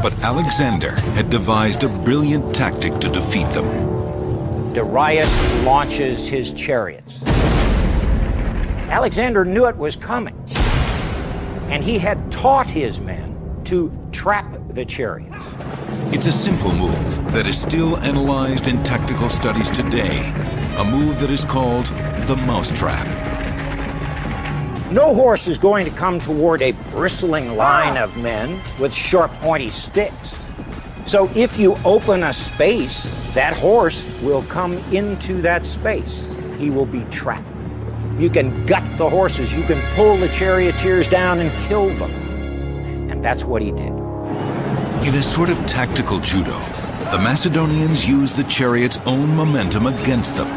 But Alexander had devised a brilliant tactic to defeat them. Darius launches his chariots. Alexander knew it was coming, and he had taught his men to trap the chariots. It's a simple move that is still analyzed in tactical studies today, a move that is called the mousetrap. No horse is going to come toward a bristling line of men with sharp, pointy sticks. So if you open a space, that horse will come into that space. He will be trapped. You can gut the horses, you can pull the charioteers down and kill them. And that's what he did. In a sort of tactical judo, the Macedonians used the chariot's own momentum against them.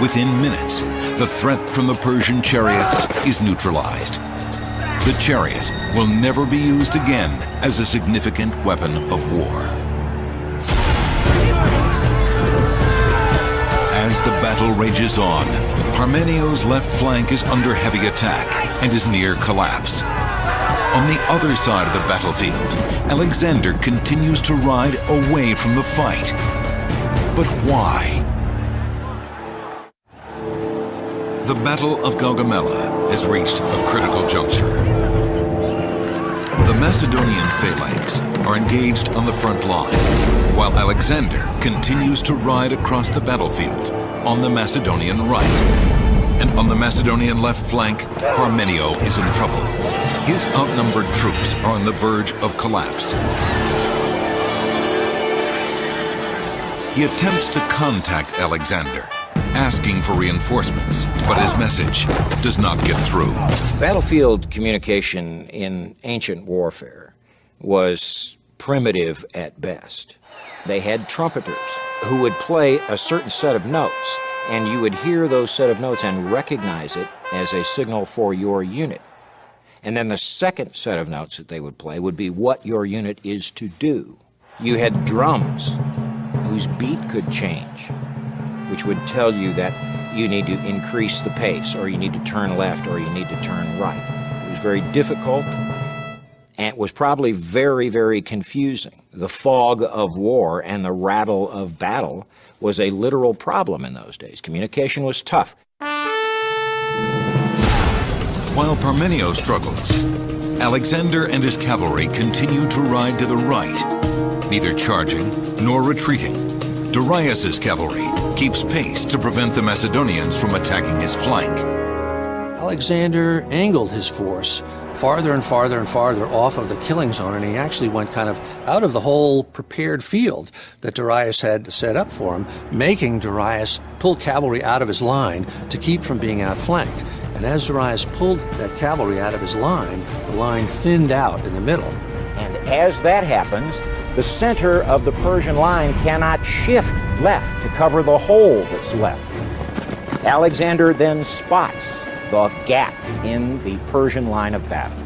Within minutes, the threat from the Persian chariots is neutralized. The chariot will never be used again as a significant weapon of war. As the battle rages on, Parmenio's left flank is under heavy attack and is near collapse. On the other side of the battlefield, Alexander continues to ride away from the fight. But why? The Battle of Gaugamela has reached a critical juncture. The Macedonian phalanx are engaged on the front line, while Alexander continues to ride across the battlefield on the Macedonian right. And on the Macedonian left flank, Parmenio is in trouble. His outnumbered troops are on the verge of collapse. He attempts to contact Alexander, asking for reinforcements, but his message does not get through. Battlefield communication in ancient warfare was primitive at best. They had trumpeters who would play a certain set of notes, and you would hear those set of notes and recognize it as a signal for your unit. And then the second set of notes that they would play would be what your unit is to do. You had drums whose beat could change, which would tell you that you need to increase the pace, or you need to turn left, or you need to turn right. It was very difficult, and it was probably very, very confusing. The fog of war and the rattle of battle was a literal problem in those days. Communication was tough. While Parmenio struggles, Alexander and his cavalry continue to ride to the right, neither charging nor retreating. Darius's cavalry keeps pace to prevent the Macedonians from attacking his flank. Alexander angled his force farther and farther and farther off of the killing zone, and he actually went kind of out of the whole prepared field that Darius had set up for him, making Darius pull cavalry out of his line to keep from being outflanked. And as Darius pulled that cavalry out of his line, the line thinned out in the middle. And as that happens, the center of the Persian line cannot shift left to cover the hole that's left. Alexander then spots the gap in the Persian line of battle.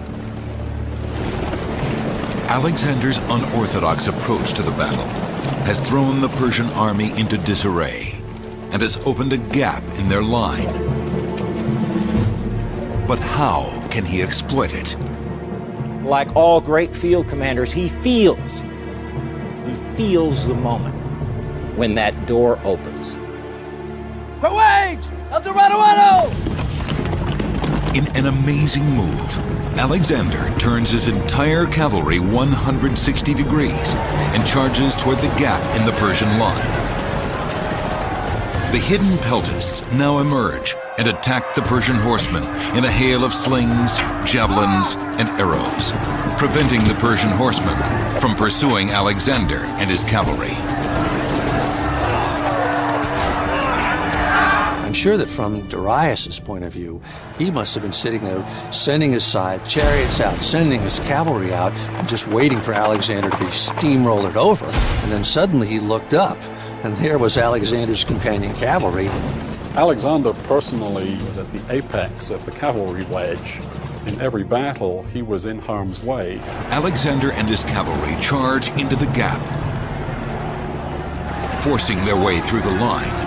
Alexander's unorthodox approach to the battle has thrown the Persian army into disarray and has opened a gap in their line. But how can he exploit it? Like all great field commanders, he feels the moment when that door opens. Away! El Dorado! In an amazing move, Alexander turns his entire cavalry 160 degrees and charges toward the gap in the Persian line. The hidden peltasts now emerge and attack the Persian horsemen in a hail of slings, javelins, and arrows, preventing the Persian horsemen from pursuing Alexander and his cavalry. I'm sure that from Darius's point of view, he must have been sitting there, sending his chariots out, sending his cavalry out, and just waiting for Alexander to be steamrolled over. And then suddenly he looked up, and there was Alexander's companion cavalry. Alexander personally was at the apex of the cavalry wedge. In every battle, he was in harm's way. Alexander and his cavalry charge into the gap, forcing their way through the line.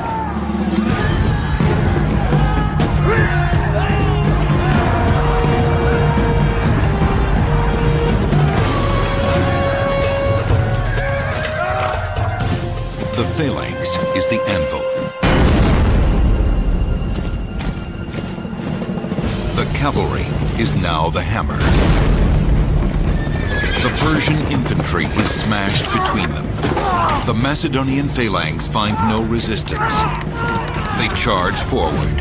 The phalanx is the anvil. The cavalry is now the hammer. The Persian infantry is smashed between them. The Macedonian phalanx find no resistance. They charge forward.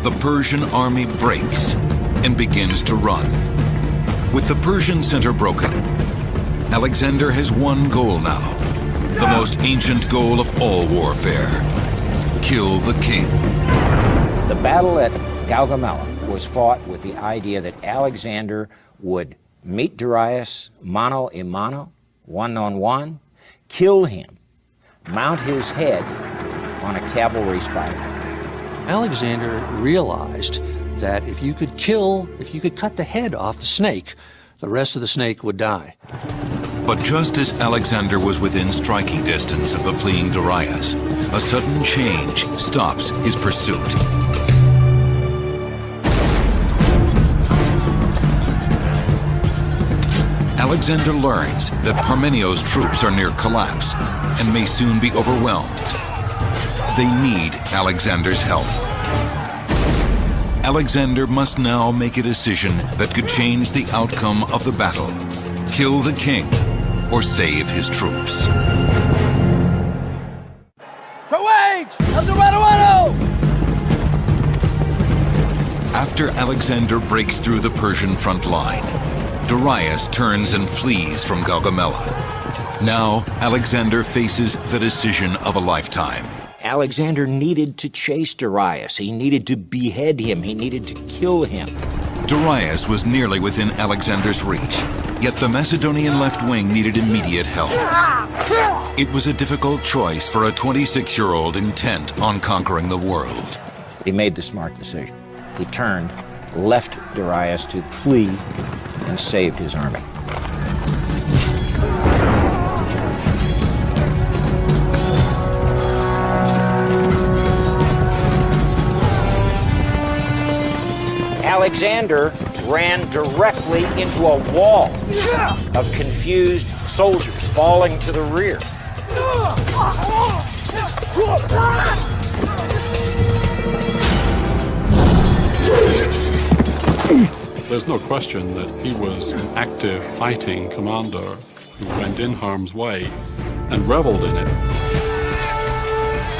The Persian army breaks and begins to run. With the Persian center broken, Alexander has one goal now, the most ancient goal of all warfare: kill the king. The battle at Gaugamela was fought with the idea that Alexander would meet Darius mano a mano, one-on-one, kill him, mount his head on a cavalry spider. Alexander realized that if you could cut the head off the snake, the rest of the snake would die. But just as Alexander was within striking distance of the fleeing Darius, a sudden change stops his pursuit. Alexander learns that Parmenio's troops are near collapse and may soon be overwhelmed. They need Alexander's help. Alexander must now make a decision that could change the outcome of the battle: kill the king or save his troops. Courage! El Dorado! After Alexander breaks through the Persian front line, Darius turns and flees from Gaugamela. Now, Alexander faces the decision of a lifetime. Alexander needed to chase Darius. He needed to behead him. He needed to kill him. Darius was nearly within Alexander's reach, yet the Macedonian left wing needed immediate help. It was a difficult choice for a 26-year-old intent on conquering the world. He made the smart decision. He turned, left Darius to flee, and saved his army. Alexander ran directly into a wall of confused soldiers falling to the rear. There's no question that he was an active fighting commander who went in harm's way and reveled in it.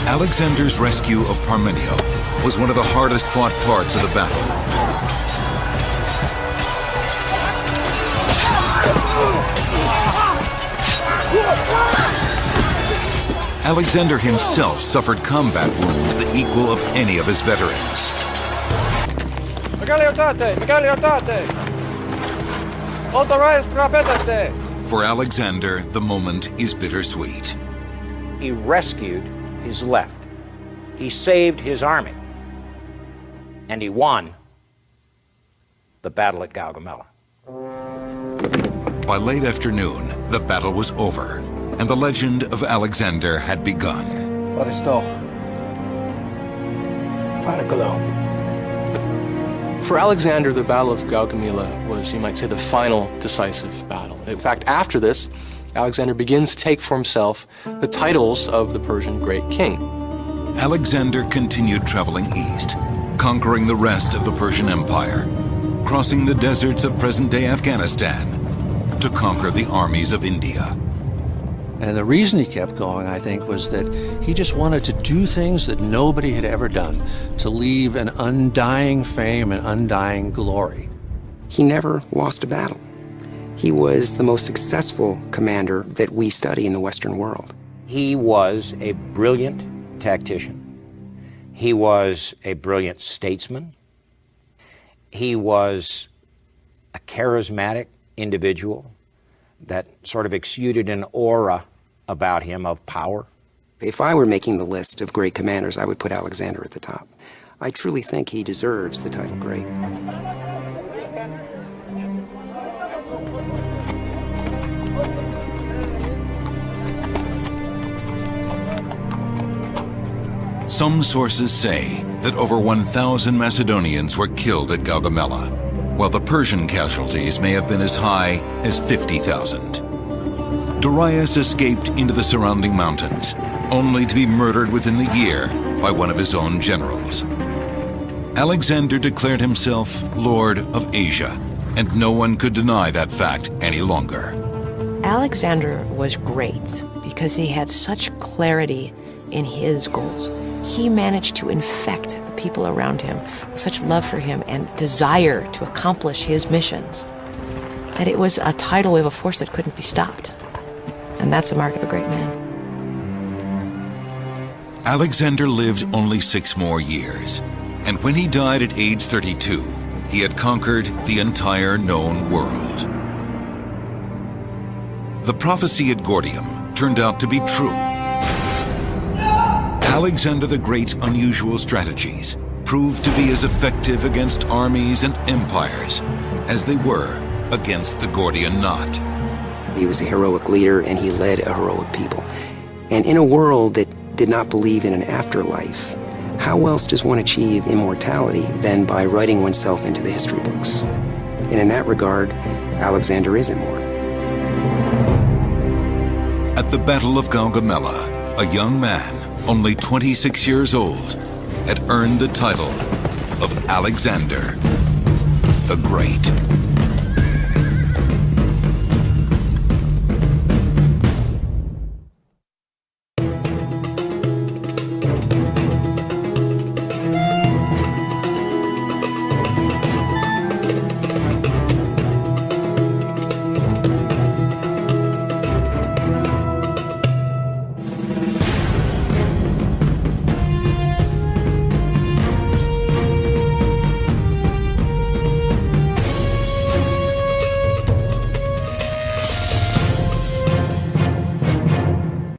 Alexander's rescue of Parmenio was one of the hardest fought parts of the battle. Alexander himself suffered combat wounds the equal of any of his veterans. For Alexander, the moment is bittersweet. He rescued his left. He saved his army. And he won the battle at Gaugamela. By late afternoon, the battle was over, and the legend of Alexander had begun. For Alexander, the Battle of Gaugamela was, you might say, the final decisive battle. In fact, after this, Alexander begins to take for himself the titles of the Persian great king. Alexander continued traveling east, conquering the rest of the Persian Empire, crossing the deserts of present-day Afghanistan to conquer the armies of India. And the reason he kept going, I think, was that he just wanted to do things that nobody had ever done, to leave an undying fame and undying glory. He never lost a battle. He was the most successful commander that we study in the Western world. He was a brilliant tactician. He was a brilliant statesman. He was a charismatic individual that sort of exuded an aura about him of power. If I were making the list of great commanders, I would put Alexander at the top. I truly think he deserves the title great. Some sources say that over 1,000 Macedonians were killed at Gaugamela. while the Persian casualties may have been as high as 50,000. Darius escaped into the surrounding mountains, only to be murdered within the year by one of his own generals. Alexander declared himself Lord of Asia, and no one could deny that fact any longer. Alexander was great because he had such clarity in his goals. He managed to infect the people around him with such love for him and desire to accomplish his missions that it was a tidal wave of force that couldn't be stopped. And that's the mark of a great man. Alexander lived only 6 more years, and when he died at age 32, he had conquered the entire known world. The prophecy at Gordium turned out to be true. Alexander the Great's unusual strategies proved to be as effective against armies and empires as they were against the Gordian knot. He was a heroic leader, and he led a heroic people. And in a world that did not believe in an afterlife, how else does one achieve immortality than by writing oneself into the history books? And in that regard, Alexander is immortal. At the Battle of Gaugamela, a young man, only 26 years old, had earned the title of Alexander the Great.